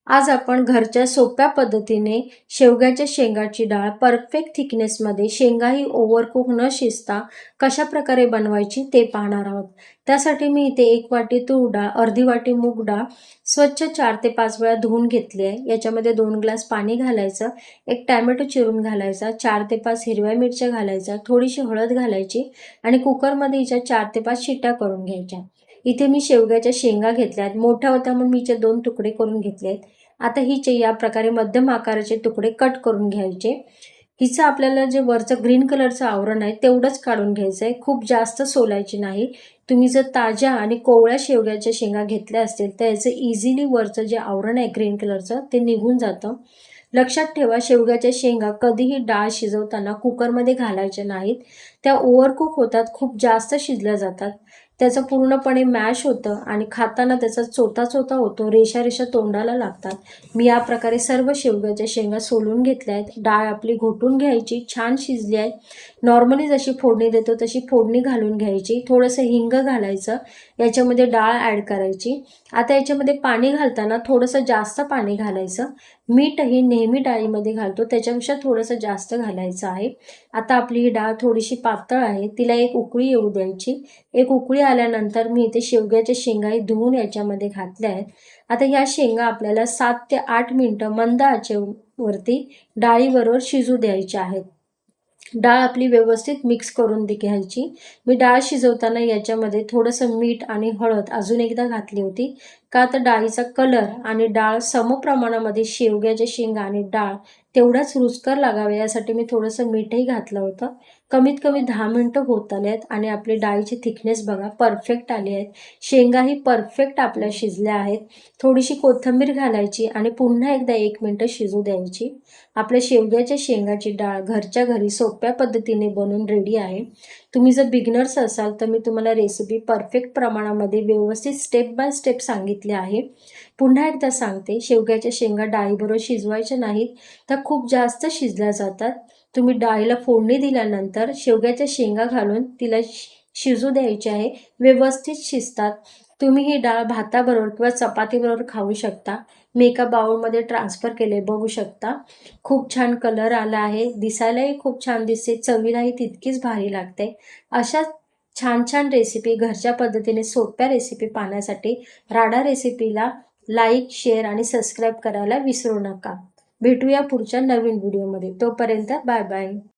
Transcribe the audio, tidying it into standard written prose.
आज आपण घरच्या सोप्या पद्धतीने शेवग्याच्या शेंगाची डाळ परफेक्ट थिकनेसमध्ये शेंगाही ओव्हरकुक न शिजता कशा प्रकारे बनवायची ते पाहणार आहोत. त्यासाठी मी इथे 1 वाटी तूर डाळ, अर्धी वाटी मूग डाळ स्वच्छ 4 ते 5 वेळा धुवून घेतली आहे. याच्यामध्ये 2 ग्लास पाणी घालायचं, 1 टोमॅटो चिरून घालायचा, 4 ते 5 हिरव्या मिरच्या घालायच्या, थोडीशी हळद घालायची आणि कुकरमध्ये हिच्या 4 ते 5 शिट्या करून घ्यायच्या. इथे मी शेवग्याच्या शेंगा घेतल्या आहेत. मोठ्या होत्या म्हणून मी हिचे 2 तुकडे करून घेतले आहेत. आता हिचे या प्रकारे मध्यम आकाराचे तुकडे कट करून घ्यायचे. हिचं आपल्याला जे वरचं ग्रीन कलरचं आवरण आहे तेवढंच काढून घ्यायचं आहे, खूप जास्त सोलायची नाही. तुम्ही जर ताज्या आणि कोवळ्या शेवग्याच्या शेंगा घेतल्या असतील तर याचं इझिली वरचं जे आवरण आहे ग्रीन कलरचं ते निघून जातं. लक्षात ठेवा, शेवग्याच्या शेंगा कधीही डाळ शिजवताना कुकरमध्ये घालायच्या नाहीत. त्या ओव्हरकुक होतात, खूप जास्त शिजल्या जातात. त्याचं पूर्णपणे मॅश होतं आणि खाताना त्याचा चोता होतो, रेषा तोंडाला लागतात. मी या प्रकारे सर्व शेवग्याच्या शेंगा सोलून घेतल्या आहेत. डाळ आपली घोटून घ्यायची, छान शिजली आहे. नॉर्मली जशी फोडणी देतो तशी फोडणी घालून घ्यायची. थोडंसं हिंग घालायचं, याच्यामध्ये डाळ ॲड करायची. आता याच्यामध्ये पाणी घालताना थोडंसं जास्त पाणी घालायचं. मीठही नेहमी डाळीमध्ये घालतो त्याच्यापेक्षा थोडंसं जास्त घालायचं आहे. आता आपली ही डाळ थोडीशी पातळ आहे, तिला एक उकळी येऊ द्यायची. एक उकळी आल्यानंतर मी इथे शेवग्याच्या शेंगाही धुवून याच्यामध्ये घातल्या आहेत. आता ह्या शेंगा आपल्याला 7 ते 8 मिनटं मंद आचेवरती डाळीबरोबर शिजू द्यायच्या आहेत. डाळ आपली व्यवस्थित मिक्स करून घ्यायची. मी डाळ शिजवताना याच्यामध्ये थोडंसं मीठ आणि हळद अजून एकदा घातली होती, का तर डाळीचा कलर आणि डाळ समप्रमाणामध्ये शेवग्याच्या शेंगा आणि डाळ तेवढाच रुचकर लागावे यासाठी मी थोडंसं मीठही घातलं होतं. कमीत कमी 10 मिनटं होत आले आहेत आणि आपली डाळीची थिकनेस बघा परफेक्ट आली आहे. शेंगाही परफेक्ट आपल्या शिजल्या आहेत. थोडीशी कोथिंबीर घालायची आणि पुन्हा एकदा 1 मिनिटं शिजू द्यायची. आपल्या शेवग्याच्या शेंगाची डाळ घरच्या घरी सोप्या पद्धतीने बनवून रेडी आहे. तुम्ही जर बिगिनर्स असाल तर मी तुम्हाला रेसिपी परफेक्ट प्रमाणामध्ये व्यवस्थित स्टेप बाय स्टेप सांगितले आहे. पुन्हा एकदा सांगते, शेवग्याच्या शेंगा डाळीबरोबर शिजवायच्या नाहीत, त्या खूप जास्त शिजल्या जातात. तुम्ही डाळीला फोडणी दिल्यानंतर शेवग्याच्या शेंगा घालून तिला शिजू द्यायचे आहे, व्यवस्थित शिजतात. तुम्ही ही डाळ भाताबरोबर किंवा चपातीबरोबर खाऊ शकता. मी एका बाउलमध्ये ट्रान्सफर केले, बघू शकता. खूप छान कलर आला आहे, दिसायलाही खूप छान दिसते, चवीलाही तितकीच भारी लागते. अशा छान छान रेसिपी घरच्या पद्धतीने सोप्या रेसिपी पाहण्यासाठी राडा रेसिपीला लाईक, शेअर आणि सबस्क्राईब करायला विसरू नका. भेटूया पुढच्या नवीन व्हिडिओमध्ये. तोपर्यंत बाय बाय.